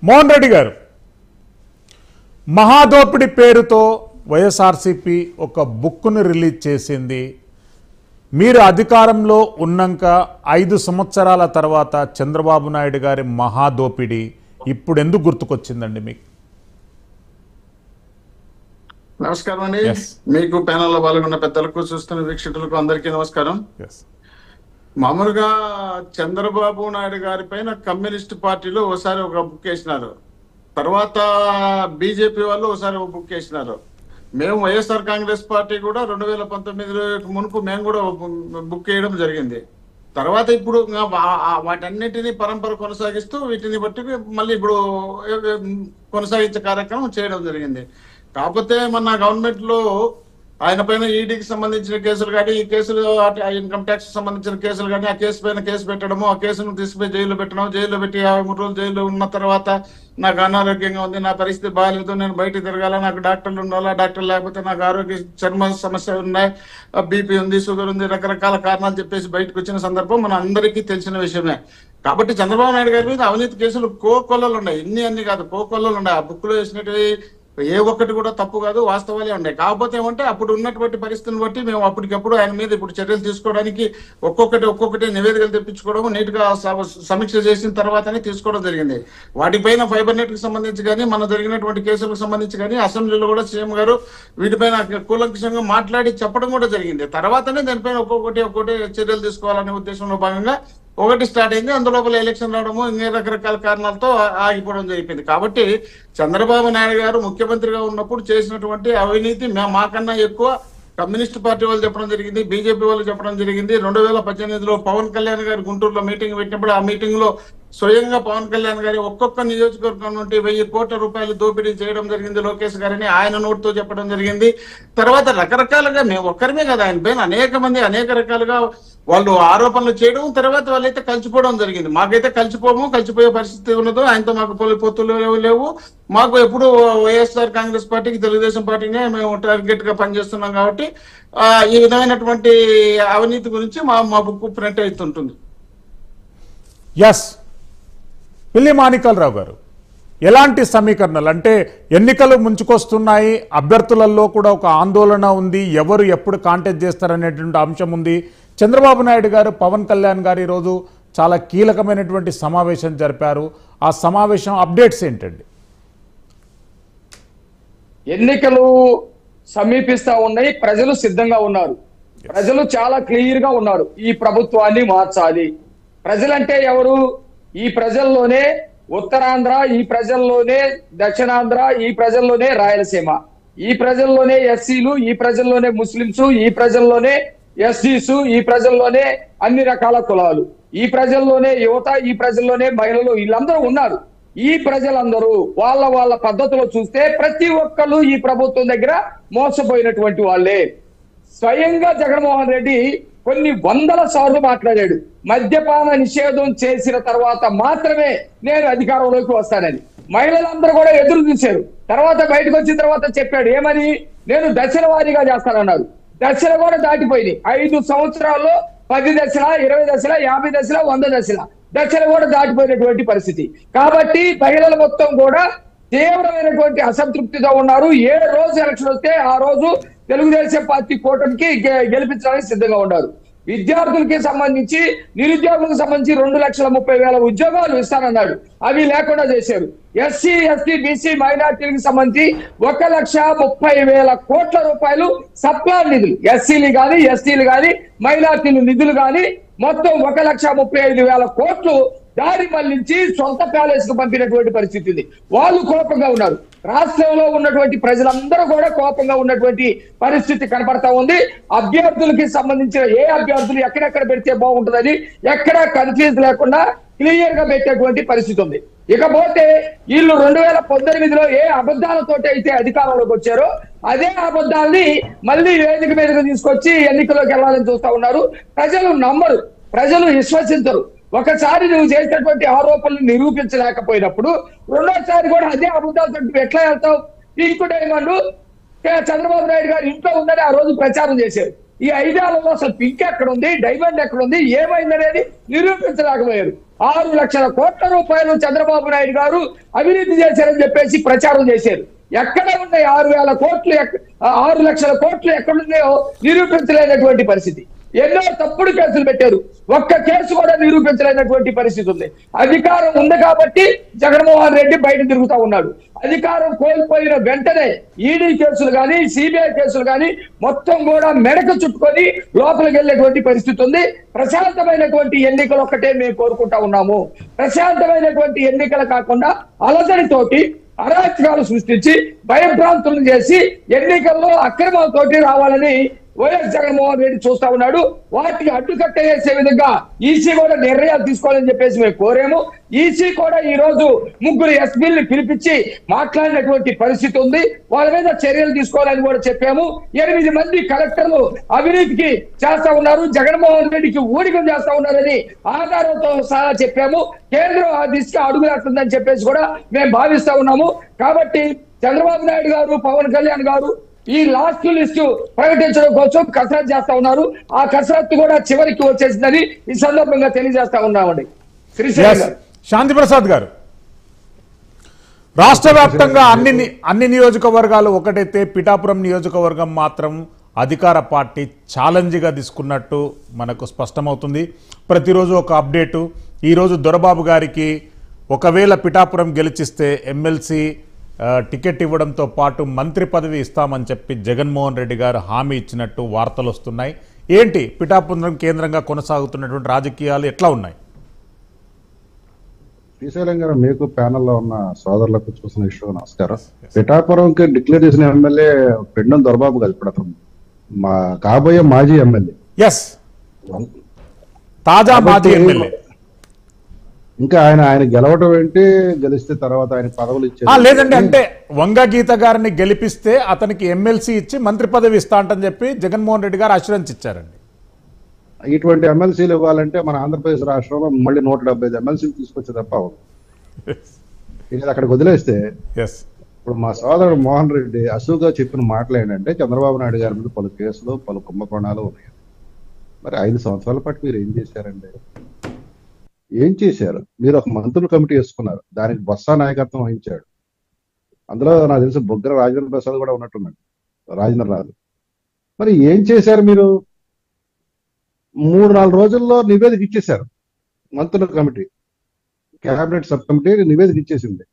మోహన్ రెడ్డి గారు, మహాదోపిడి పేరుతో వైఎస్ఆర్సీపీ ఒక బుక్ను రిలీజ్ చేసింది. మీరు అధికారంలో ఉన్నాక 5 సంవత్సరాల తర్వాత చంద్రబాబు నాయుడు గారి మహాదోపిడి ఇప్పుడు ఎందుకు గుర్తుకొచ్చిందండి మీకు? నమస్కారం అండి. మీకు ప్యానల్లో పాల్గొన్న పెద్దలకు, చూస్తున్న వీక్షకులకు అందరికీ నమస్కారం. మామూలుగా చంద్రబాబు నాయుడు గారి పైన కమ్యూనిస్ట్ పార్టీలో ఒకసారి ఒక బుక్ వేసినారు, తర్వాత బీజేపీ వాళ్ళు ఒకసారి ఒక బుక్ వేసినారు. మేము వైఎస్ఆర్ కాంగ్రెస్ పార్టీ కూడా 2019 మునుపు మేము కూడా బుక్ వేయడం జరిగింది. తర్వాత ఇప్పుడు వాటన్నిటిని పరంపర కొనసాగిస్తూ వీటిని బట్టి మళ్ళీ ఇప్పుడు కొనసాగించే కార్యక్రమం చేయడం జరిగింది. కాకపోతే మన గవర్నమెంట్ లో ఆయన పైన ఈడీకి సంబంధించిన కేసులు కానీ, ఈ కేసులు ఇన్కమ్ ట్యాక్స్ సంబంధించిన కేసులు కానీ, ఆ కేసు పైన కేసు పెట్టడము, ఆ కేసును తీసుకుపోయి జైల్లో పెట్టడం, జైల్లో పెట్టి 53 రోజులు జైల్లో ఉన్న తర్వాత నాకు అనారోగ్యంగా ఉంది, నా పరిస్థితి బాగాలేదు, నేను బయట తిరగాల, నాకు డాక్టర్లు ఉండాలా, డాక్టర్ లేకపోతే నాకు ఆరోగ్య చర్మ సమస్యలు ఉన్నాయి, బీపీ ఉంది, షుగర్ ఉంది, రకరకాల కారణాలు చెప్పేసి బయటకు వచ్చిన సందర్భం మన అందరికీ తెలిసిన విషయమే. కాబట్టి చంద్రబాబు నాయుడు గారి మీద అవినీతి కేసులు కోకొల్లలు ఉన్నాయి, అన్ని కాదు కోకొల్లలు ఉన్నాయి. ఆ బుక్ లో వేసినట్టు ఏ ఒక్కటి కూడా తప్పు కాదు, వాస్తవాలే ఉన్నాయి. కాకపోతే ఏమంటే అప్పుడు ఉన్నటువంటి పరిస్థితిని బట్టి మేము అప్పటికప్పుడు ఆయన మీద ఇప్పుడు చర్యలు తీసుకోవడానికి ఒక్కొక్కటి నివేదికలు తెప్పించుకోవడం, నీట్ గా సమీక్ష చేసిన తర్వాతనే తీసుకోవడం జరిగింది. వాటిపైన ఫైబర్ నెట్ కి సంబంధించి కానీ, మన జరిగినటువంటి కేసులకు సంబంధించి కానీ అసెంబ్లీలో కూడా సీఎం గారు వీటిపైన కూలంకషంగా మాట్లాడి చెప్పడం కూడా జరిగింది. తర్వాతనే దానిపైన ఒక్కొక్కటి చర్యలు తీసుకోవాలనే ఉద్దేశంలో భాగంగా ఒకటి స్టార్ట్ అయింది. అందులోపల ఎలక్షన్ రావడము, ఇంకే రకరకాల కారణాలతో ఆగిపోవడం జరిగింది. కాబట్టి చంద్రబాబు నాయుడు గారు ముఖ్యమంత్రిగా ఉన్నప్పుడు చేసినటువంటి అవినీతి మాకన్నా ఎక్కువ కమ్యూనిస్ట్ పార్టీ వాళ్ళు చెప్పడం జరిగింది, బీజేపీ వాళ్ళు చెప్పడం జరిగింది. 2018లో పవన్ కళ్యాణ్ గారు గుంటూరులో మీటింగ్ పెట్టినప్పుడు ఆ మీటింగ్ లో స్వయంగా పవన్ కళ్యాణ్ గారి ఒక్కొక్క నియోజకవర్గం నుండి 1000 కోట్ల రూపాయలు దోపిడీ చేయడం జరిగింది లోకేష్ గారిని ఆయన నోటితో చెప్పడం జరిగింది. తర్వాత రకరకాలుగా మేము ఒక్కరిమే కదా, ఆయన పైన అనేక మంది అనేక రకాలుగా వాళ్ళు ఆరోపణలు చేయడం, తర్వాత వాళ్ళైతే కలిసిపోవడం జరిగింది. మాకైతే కలిసిపోయే పరిస్థితి ఉన్నదో, ఆయనతో మాకు పొత్తులు లేవు. మాకు ఎప్పుడు వైఎస్ఆర్ కాంగ్రెస్ పార్టీకి, తెలుగుదేశం పార్టీనే మేము టార్గెట్ గా పనిచేస్తున్నాం. కాబట్టి ఈ విధమైనటువంటి అవినీతి గురించి మా బుక్ ప్రింట్ అవుతుంటుంది. ఎస్, పిల్లి మాణిక్యాలరావు గారు, ఎలాంటి సమీకరణలు అంటే ఎన్నికలు ముంచుకొస్తున్నాయి, అభ్యర్థులలో కూడా ఒక ఆందోళన ఉంది, ఎవరు ఎప్పుడు కాంటెస్ట్ చేస్తారనేటువంటి అంశం ఉంది. చంద్రబాబు నాయుడు గారు, పవన్ కళ్యాణ్ గారు ఈరోజు చాలా కీలకమైనటువంటి సమావేశం జరిపారు. ఆ సమావేశం అప్డేట్స్ ఏంటండి? ఎన్నికలు సమీపిస్తా ఉన్నాయి, ప్రజలు సిద్ధంగా ఉన్నారు, ప్రజలు చాలా క్లియర్ గా ఉన్నారు. ఈ ప్రభుత్వాన్ని మార్చాలి. ప్రజలంటే ఎవరు? ఈ ప్రజల్లోనే ఉత్తరాంధ్ర, ఈ ప్రజల్లోనే దక్షిణాంధ్ర, ఈ ప్రజల్లోనే రాయలసీమ, ఈ ప్రజల్లోనే ఎస్సీలు, ఈ ప్రజల్లోనే ముస్లింస్, ఈ ప్రజల్లోనే ఎస్టీస్, ఈ ప్రజల్లోనే అన్ని రకాల కులాలు, ఈ ప్రజల్లోనే యువత, ఈ ప్రజల్లోనే మహిళలు, వీళ్ళందరూ ఉన్నారు. ఈ ప్రజలందరూ వాళ్ళ పద్ధతిలో చూస్తే ప్రతి ఒక్కళ్ళు ఈ ప్రభుత్వం దగ్గర మోసపోయినటువంటి వాళ్ళే. స్వయంగా జగన్మోహన్ రెడ్డి కొన్ని వందల సార్లు మాట్లాడాడు, మద్యపాన నిషేధం చేసిన తర్వాత మాత్రమే నేను అధికారంలోకి వస్తానని. మహిళలందరూ కూడా ఎదురు చూశారు. తర్వాత బయటకు వచ్చిన తర్వాత చెప్పాడు ఏమని, నేను దశల వారీగా చేస్తానన్నారు. దశలు కూడా దాటిపోయినాయి. 5 సంవత్సరాల్లో 10 దశల, 20 దశల, 50 దశల, 100 దశల దశలు కూడా దాటిపోయినటువంటి పరిస్థితి. కాబట్టి మహిళలు మొత్తం కూడా తీవ్రమైనటువంటి అసంతృప్తితో ఉన్నారు. ఏ రోజు ఎలక్షన్ వస్తే ఆ రోజు తెలుగుదేశం పార్టీ కూటమికి గెలిపించడానికి సిద్ధంగా ఉన్నారు. విద్యార్థులకి సంబంధించి, నిరుద్యోగులకు సంబంధించి 2,30,000 ఉద్యోగాలు ఇస్తానన్నాడు, అవి లేకుండా చేశారు. ఎస్సీ, ఎస్టీ, బీసీ, మైనార్టీలకు సంబంధించి 1,30,000 కోట్ల రూపాయలు సప్లాన్ నిధులు, ఎస్సీలు కానీ, ఎస్టీలు కానీ, మైనార్టీలు నిధులు కానీ మొత్తం 1,35,000 కోట్లు దారి మళ్లించి సొంత ప్యాలెస్ కు పంపినటువంటి పరిస్థితి ఉంది. వాళ్ళు కోపంగా ఉన్నారు. రాష్ట్రంలో ఉన్నటువంటి ప్రజలందరూ కూడా కోపంగా ఉన్నటువంటి పరిస్థితి కనపడతా ఉంది. అభ్యర్థులకి సంబంధించిన ఏ అభ్యర్థులు ఎక్కడెక్కడ పెడితే బాగుంటుందని ఎక్కడా కన్ఫ్యూజ్ లేకుండా క్లియర్ గా పెట్టేటువంటి పరిస్థితి ఉంది. ఇకపోతే వీళ్ళు 2019లో ఏ అబద్ధాలతోటి అయితే అధికారంలోకి వచ్చారో అదే అబద్ధాలని మళ్ళీ వేదిక మీదకి తీసుకొచ్చి ఎన్నికల్లోకి వెళ్ళాలని చూస్తా ఉన్నారు. ప్రజలు నమ్మరు, ప్రజలు విశ్వసించరు. ఒకసారి నువ్వు చేసినటువంటి ఆరోపణలు నిరూపించలేకపోయినప్పుడు రెండోసారి కూడా అదే అబద్ధాలతో ఎట్లా వెళ్తావు? ఇంకో డైమండ్ చంద్రబాబు నాయుడు గారు ఇంట్లో ఉందని ఆ రోజు ప్రచారం చేశారు. ఈ 5 ఏళ్లలో అసలు పింక్ ఎక్కడుంది, డైమండ్ ఎక్కడుంది, ఏమైందనేది నిరూపించలేకపోయారు. 6 లక్షల కోట్ల రూపాయలు చంద్రబాబు నాయుడు గారు అవినీతి చేశారని చెప్పేసి ప్రచారం చేశారు. ఎక్కడ ఉన్నాయి 6,000 కోట్లు, 6 లక్షల కోట్లు ఎక్కడున్నాయో నిరూపించలేనటువంటి పరిస్థితి. ఎన్నో తప్పుడు కేసులు పెట్టారు, ఒక్క కేసు కూడా నిరూపించలేనటువంటి పరిస్థితి ఉంది. అధికారం ఉంది కాబట్టి జగన్మోహన్ రెడ్డి బయట తిరుగుతా ఉన్నాడు. అధికారం కోల్పోయిన వెంటనే ఈడీ కేసులు కానీ, సిబిఐ కేసులు కానీ మొత్తం కూడా మెడకు చుట్టుకొని లోపలికి వెళ్ళేటువంటి పరిస్థితి ఉంది. ప్రశాంతమైనటువంటి ఎన్నికలు ఒక్కటే మేము కోరుకుంటా ఉన్నాము. ప్రశాంతమైనటువంటి ఎన్నికలు కాకుండా అలజడితోటి అరాచకాలు సృష్టించి భయభ్రాంతులను చేసి ఎన్నికల్లో అక్రమాలతోటి రావాలని వైఎస్ జగన్మోహన్ రెడ్డి చూస్తా ఉన్నాడు. వాటికి అడ్డుకట్ట వేసే విధంగా ఈసీ కూడా నిర్ణయాలు తీసుకోవాలని చెప్పేసి మేము కోరాము. ఈసీ కూడా ఈ రోజు 3 ఎస్పీల్ని పిలిపించి మాట్లాడినటువంటి పరిస్థితి ఉంది. వాళ్ళ మీద చర్యలు తీసుకోవాలని కూడా చెప్పాము. 8 మంది కలెక్టర్లు అవినీతికి చేస్తా ఉన్నారు, జగన్మోహన్ రెడ్డికి ఊడికం చేస్తా ఉన్నారని ఆధారంతో సహా చెప్పాము. కేంద్రం ఆ దిశగా అడుగులేస్తుందని చెప్పేసి కూడా మేము భావిస్తా ఉన్నాము. కాబట్టి చంద్రబాబు నాయుడు గారు, పవన్ కళ్యాణ్ గారు ఈ లాస్ట్ లిస్ట్ ప్రకటించడం కోసం కసరత్తు చేస్తా ఉన్నారు. ఆ కసరత్తు కూడా చివరికి వచ్చేసిందని ఈ సందర్భంగా తెలియజేస్తా ఉన్నామండి. శ్రీశైలం గారు. శాంతి ప్రసాద్ గారు, రాష్ట్ర వ్యాప్తంగా అన్ని నియోజకవర్గాలు ఒకటైతే పిఠాపురం నియోజకవర్గం మాత్రం అధికార పార్టీ ఛాలెంజ్గా తీసుకున్నట్టు మనకు స్పష్టమవుతుంది. ప్రతిరోజు ఒక అప్డేటు. ఈరోజు దొరబాబు గారికి ఒకవేళ పిఠాపురం గెలిచిస్తే ఎమ్మెల్సీ టికెట్ ఇవ్వడంతో పాటు మంత్రి పదవి ఇస్తామని చెప్పి జగన్మోహన్ రెడ్డి గారు హామీ ఇచ్చినట్టు వార్తలు వస్తున్నాయి. ఏంటి పిఠాపురం కేంద్రంగా కొనసాగుతున్నటువంటి రాజకీయాలు ఎట్లా ఉన్నాయి? శ్రీశైలం గారు, మీకు ప్యానెల్లో ఉన్న సోదరులకు చూసిన ఇష్యూ నమస్కారం. పిఠాపురంకి డిక్లేర్ చేసిన ఎమ్మెల్యే పెండం దొరబాబు గారు, ఇప్పుడు అతను మా కాబోయే మాజీ ఎమ్మెల్యే. ఎస్, తాజా మాజీ ఎమ్మెల్యే. ఇంకా ఆయన గెలవటం ఏంటి, గెలిస్తే తర్వాత ఆయన పదవులు ఇచ్చారు లేదండి, అంటే వంగ గీత గారిని గెలిపిస్తే అతనికి ఎమ్మెల్సీ ఇచ్చి మంత్రి పదవి ఇస్తా అంటని చెప్పి జగన్మోహన్ రెడ్డి గారు అష్యూరెన్స్ ఇచ్చారండి. ఇటువంటి ఎమ్మెల్సీలు ఇవ్వాలంటే మన ఆంధ్రప్రదేశ్ రాష్ట్రంలో మళ్ళీ 175 ఎమ్మెల్సీలు తీసుకొచ్చే తప్ప ఇది అక్కడికి వదిలేస్తే. ఇప్పుడు మా సోదరుడు మోహన్ రెడ్డి అసూగా చెప్పిన మాటలు ఏంటంటే, చంద్రబాబు నాయుడు గారి మీద పలు కేసులు, పలు కుంభకోణాలు ఉన్నాయి. మరి 5 సంవత్సరాల పాటు మీరు ఏం చేశారండి? ఏం చేశారు? మీరు ఒక మంత్రుల కమిటీ వేసుకున్నారు, దానికి బొత్స నాయకత్వం వహించాడు. అందులో నాకు తెలిసి బొగ్గర రాజేంద్ర ప్రసాద్ కూడా ఉన్నట్టున్నాడు, రాజేంద్ర రాజు. మరి ఏం చేశారు మీరు? 3-4 రోజుల్లో నివేదిక ఇచ్చేశారు. మంత్రుల కమిటీ, కేబినెట్ సబ్ కమిటీ నివేదిక ఇచ్చేసింది.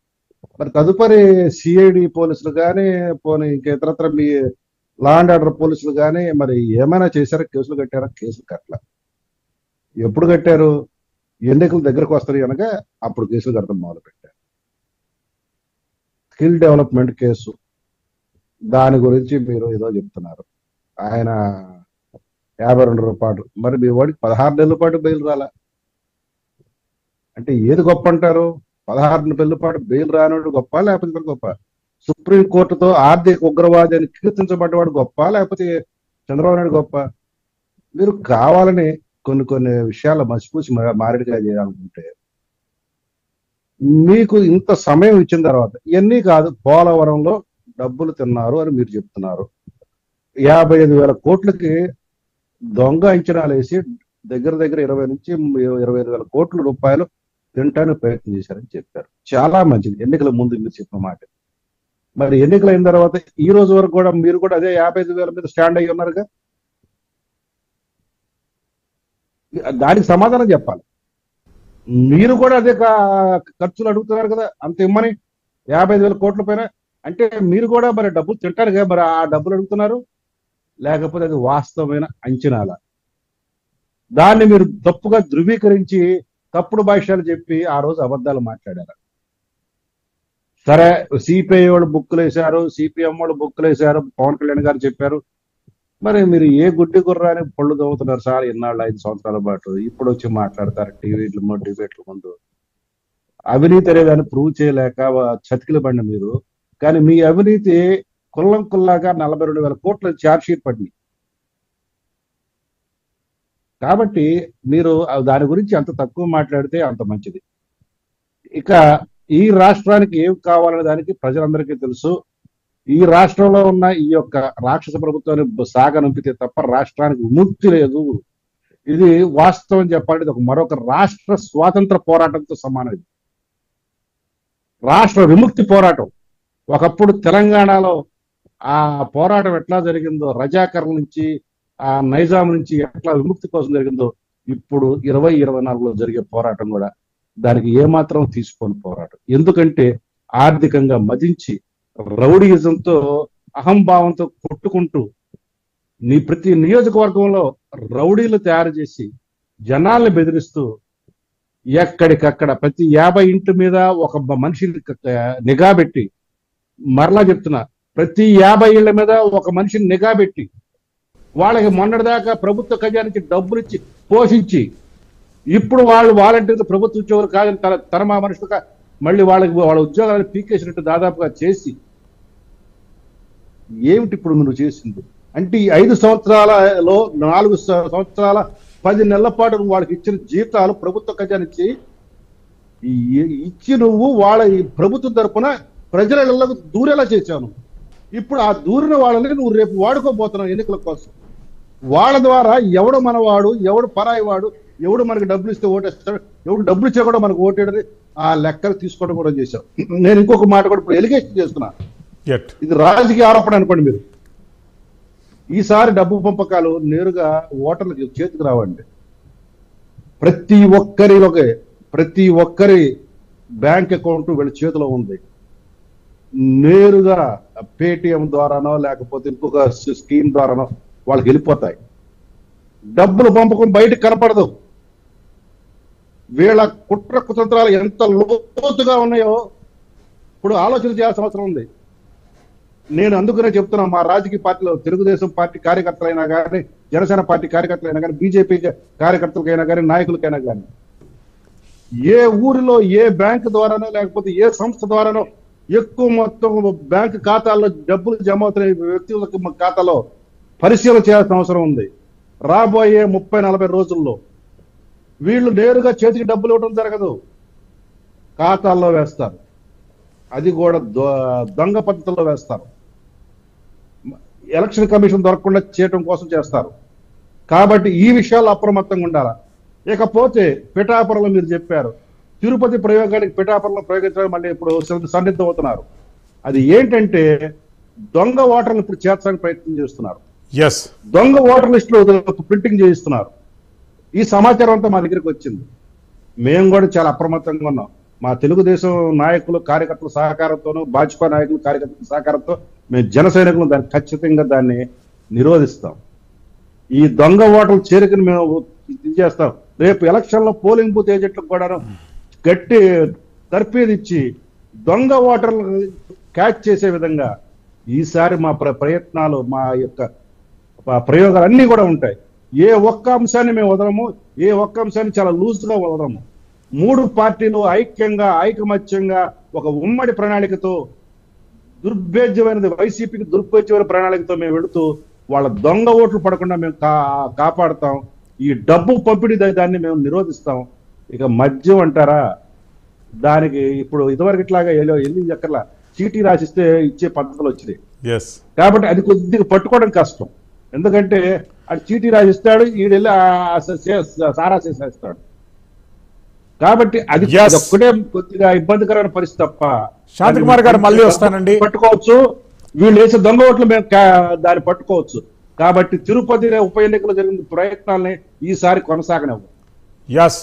మరి తదుపరి సిఐడి పోలీసులు కానీ, పోనీ ఇంకా ఇతరత్ర మీ లా అండ్ ఆర్డర్ పోలీసులు కానీ మరి ఏమైనా చేశారా? కేసులు కట్టారా? కేసులు కట్టల. ఎప్పుడు కట్టారు? ఎన్నికలు దగ్గరకు వస్తారు కనుక అప్పుడు కేసులు కడతాం మొదలు పెట్టారు. స్కిల్ డెవలప్మెంట్ కేసు, దాని గురించి మీరు ఏదో చెప్తున్నారు. ఆయన 52 రూపాయలు, మరి మీ వాడికి 16 నెలల పాటు బెయిల్ రాలా అంటే ఏది గొప్ప అంటారు? 16 నెలల పాటు బెయిల్ రానివాడు గొప్ప, లేకపోతే గొప్ప? సుప్రీంకోర్టుతో ఆర్థిక ఉగ్రవాది అని కీర్తించబడ్డవాడు గొప్ప, లేకపోతే చంద్రబాబు నాయుడు గొప్ప? మీరు కావాలని కొన్ని విషయాలు మసిపూసి మారేడుగా చేయాలనుకుంటే, మీకు ఇంత సమయం ఇచ్చిన తర్వాత ఇవన్నీ కాదు, పోలవరంలో డబ్బులు తిన్నారు అని మీరు చెప్తున్నారు. 55,000 కోట్లకి దొంగ అంచనాలు వేసి దగ్గర 20 నుంచి 25,000 కోట్ల రూపాయలు తినటానికి ప్రయత్నం చేశారని చెప్పారు. చాలా మంచిది, ఎన్నికల ముందు మీరు చెప్పిన మాట. మరి ఎన్నికలు అయిన తర్వాత ఈ రోజు వరకు కూడా మీరు కూడా అదే 55,000 మీద స్టాండ్ అయ్యి ఉన్నారుగా. దానికి సమాధానం చెప్పాలి. మీరు కూడా అదే ఖర్చులు అడుగుతున్నారు కదా, అంత ఇమ్మని 55,000 కోట్ల పైన. అంటే మీరు కూడా మరి డబ్బులు తింటారు కదా, మరి ఆ డబ్బులు అడుగుతున్నారు, లేకపోతే అది వాస్తవమైన అంచనాల? దాన్ని మీరు తప్పుగా ధృవీకరించి తప్పుడు భాష్యాలు చెప్పి ఆ రోజు అబద్ధాలు మాట్లాడారు. సరే, సిపిఐ వాళ్ళు బుక్కులు వేశారు, సిపిఎం వాళ్ళు బుక్కులు వేశారు, పవన్ కళ్యాణ్ గారు చెప్పారు. మరి మీరు ఏ గుడ్డి గుర్రాన్ని పళ్ళు తవ్వుతున్నారు సార్ ఇన్నాళ్ళు 5 సంవత్సరాల పాటు? ఇప్పుడు వచ్చి మాట్లాడతారు డిబేట్ల ముందు. అవినీతి అనేదాన్ని ప్రూవ్ చేయలేక చతికిలు పడిన మీరు, కానీ మీ అవినీతి కుల్లం కుల్లాగా 42,000 కోట్ల ఛార్జ్ షీట్ పడింది. కాబట్టి మీరు దాని గురించి అంత తక్కువ మాట్లాడితే అంత మంచిది. ఇక ఈ రాష్ట్రానికి ఏం కావాలనే దానికి ప్రజలందరికీ తెలుసు. ఈ రాష్ట్రంలో ఉన్న ఈ యొక్క రాక్షస ప్రభుత్వాన్ని సాగనంపితే తప్ప రాష్ట్రానికి విముక్తి లేదు. ఇది వాస్తవం చెప్పాలి. ఇది మరొక రాష్ట్ర స్వాతంత్ర పోరాటంతో సమానం. ఇది రాష్ట్ర విముక్తి పోరాటం. ఒకప్పుడు తెలంగాణలో ఆ పోరాటం ఎట్లా జరిగిందో, రజాకర్ల నుంచి ఆ నైజాం నుంచి ఎట్లా విముక్తి కోసం జరిగిందో, ఇప్పుడు 2024లో జరిగే పోరాటం కూడా దానికి ఏమాత్రం తీసుకోని పోరాటం. ఎందుకంటే ఆర్థికంగా మదించి రౌడీయిజంతో అహంభావంతో కొట్టుకుంటూ ప్రతి నియోజకవర్గంలో రౌడీలు తయారు చేసి జనాల్ని బెదిరిస్తూ ఎక్కడికక్కడ ప్రతి 50 ఇంటి మీద ఒక మనిషిని నిఘా పెట్టి, మరలా చెప్తున్నా, ప్రతి 50 ఇళ్ల మీద ఒక మనిషిని నిఘా పెట్టి వాళ్ళకి మొన్నటిదాకా ప్రభుత్వ ఖజానానికి డబ్బులు ఇచ్చి పోషించి, ఇప్పుడు వాళ్ళు వాలంటీర్లు ప్రభుత్వ ఉద్యోగులు కాదని తన మా మనుషులుగా మళ్ళీ వాళ్ళ ఉద్యోగాలను పీకేసినట్టు దాదాపుగా చేసి, ఏమిటి ఇప్పుడు నువ్వు చేసింది అంటే ఈ 5 సంవత్సరాలలో 4 సంవత్సరాల 10 నెలల పాటు నువ్వు వాళ్ళకి ఇచ్చిన జీతాలు ప్రభుత్వ ఖజానిచ్చి ఇచ్చి నువ్వు వాళ్ళ ఈ ప్రభుత్వం తరఫున ప్రజల ఇళ్లకు దూరేలా చేశాను. ఇప్పుడు ఆ దూరిన వాళ్ళని నువ్వు రేపు వాడుకోబోతున్నావు ఎన్నికల కోసం. వాళ్ళ ద్వారా ఎవడు మనవాడు, ఎవడు పరాయి వాడు, ఎవడు మనకి డబ్బులు ఇస్తే ఓటేస్తాడు, ఎవడు డబ్బులు ఇచ్చా కూడా మనకు ఓటేడది, ఆ లెక్కలు తీసుకోవడం కూడా చేశావు. నేను ఇంకొక మాట కూడా ఇప్పుడు ఎలిగేషన్ చేస్తున్నా. ఇది రాజకీయ ఆరోపణ అనుకోండి మీరు. ఈసారి డబ్బు పంపకాలు నేరుగా ఓటర్లకు చేతికి రావండి. ప్రతి ఒక్కరి బ్యాంక్ అకౌంట్ వీళ్ళ చేతిలో ఉంది. నేరుగా పేటిఎం ద్వారానో లేకపోతే ఇంకొక స్కీమ్ ద్వారానో వాళ్ళకి వెళ్ళిపోతాయి. డబ్బులు పంపకం బయటకు కనపడదు. వీళ్ళ కుట్ర కుతంత్రాలు ఎంత లోతుగా ఉన్నాయో ఇప్పుడు ఆలోచన చేయాల్సిన అవసరం ఉంది. నేను అందుకనే చెప్తున్నా, మా రాజకీయ పార్టీలో తెలుగుదేశం పార్టీ కార్యకర్తలైనా కానీ, జనసేన పార్టీ కార్యకర్తలైనా కానీ, బీజేపీ కార్యకర్తలకైనా కానీ, నాయకులకైనా కానీ, ఏ ఊరిలో ఏ బ్యాంక్ ద్వారానో లేకపోతే ఏ సంస్థ ద్వారానో ఎక్కువ మొత్తం బ్యాంక్ ఖాతాల్లో డబ్బులు జమ అవుతున్న వ్యక్తులకు ఖాతాలో పరిశీలన చేయాల్సిన అవసరం ఉంది. రాబోయే 30-40 రోజుల్లో వీళ్ళు నేరుగా చేతికి డబ్బులు ఇవ్వడం జరగదు, ఖాతాల్లో వేస్తారు. అది కూడా దొంగ పద్ధతిలో వేస్తారు. ఎలక్షన్ కమిషన్ దొరకకుండా చేయడం కోసం చేస్తారు. కాబట్టి ఈ విషయాల్లో అప్రమత్తంగా ఉండాలా. ఇకపోతే పిఠాపురంలో మీరు చెప్పారు, తిరుపతి ప్రయోగానికి పిఠాపురంలో ప్రయోగించడం మళ్ళీ ఇప్పుడు సన్నిద్ధం అవుతున్నారు. అది ఏంటంటే దొంగ ఓటర్లు ఇప్పుడు చేర్చడానికి ప్రయత్నం చేస్తున్నారు. దొంగ ఓటర్ లిస్టులు ప్రింటింగ్ చేయిస్తున్నారు. ఈ సమాచారం అంతా మా దగ్గరికి వచ్చింది. మేము కూడా చాలా అప్రమత్తంగా ఉన్నాం. మా తెలుగుదేశం నాయకులు కార్యకర్తల సహకారంతోనూ, భాజపా నాయకులు కార్యకర్తల సహకారంతో మేము జన సైనికులు ఖచ్చితంగా దాన్ని నిరోధిస్తాం. ఈ దొంగ ఓటర్ల చేరికను మేము ఇది చేస్తాం. రేపు ఎలక్షన్లో పోలింగ్ బూత్ ఏజెంట్లకు కూడా గట్టి తర్ఫీదు ఇచ్చి దొంగ ఓటర్లు క్యాచ్ చేసే విధంగా ఈసారి మా ప్రయత్నాలు, మా యొక్క ప్రయోగాలు అన్నీ కూడా ఉంటాయి. ఏ ఒక్క అంశాన్ని మేము వదలము, ఏ ఒక్క అంశాన్ని చాలా లూజ్గా వదలము. 3 పార్టీలు ఐక్యంగా, ఐకమత్యంగా ఒక ఉమ్మడి ప్రణాళికతో, దుర్భేద్యమైనది వైసీపీకి దుర్భేద్యమైన ప్రణాళికతో మేము వెళుతూ వాళ్ళ దొంగ ఓట్లు పడకుండా మేము కాపాడుతాం. ఈ డబ్బు పంపిణీ దాన్ని మేము నిరోధిస్తాం. ఇక మద్యం అంటారా, దానికి ఇప్పుడు ఇదివరకు ఇట్లాగా వెళ్ళి ఎక్కర్లా చీటీ రాసిస్తే ఇచ్చే పద్ధతులు వచ్చినాయి. కాబట్టి అది కొద్దిగా పట్టుకోవడం కష్టం. ఎందుకంటే అది చీటీ రాసిస్తాడు, ఈడెళ్ళి సారా చేసేస్తాడు. కాబట్టి అది ఒక్కటే కొద్దిగా ఇబ్బందికరమైన పరిస్థితి తప్ప శాంతికుమార్ గారు మళ్ళీ వస్తానండి. పట్టుకోవచ్చు, వీళ్ళు వేసే దొంగ ఓట్లు మేము దాన్ని పట్టుకోవచ్చు. కాబట్టి తిరుపతి ఉప ఎన్నికలు జరిగిన ప్రయత్నాలని ఈసారి కొనసాగనివ్వం.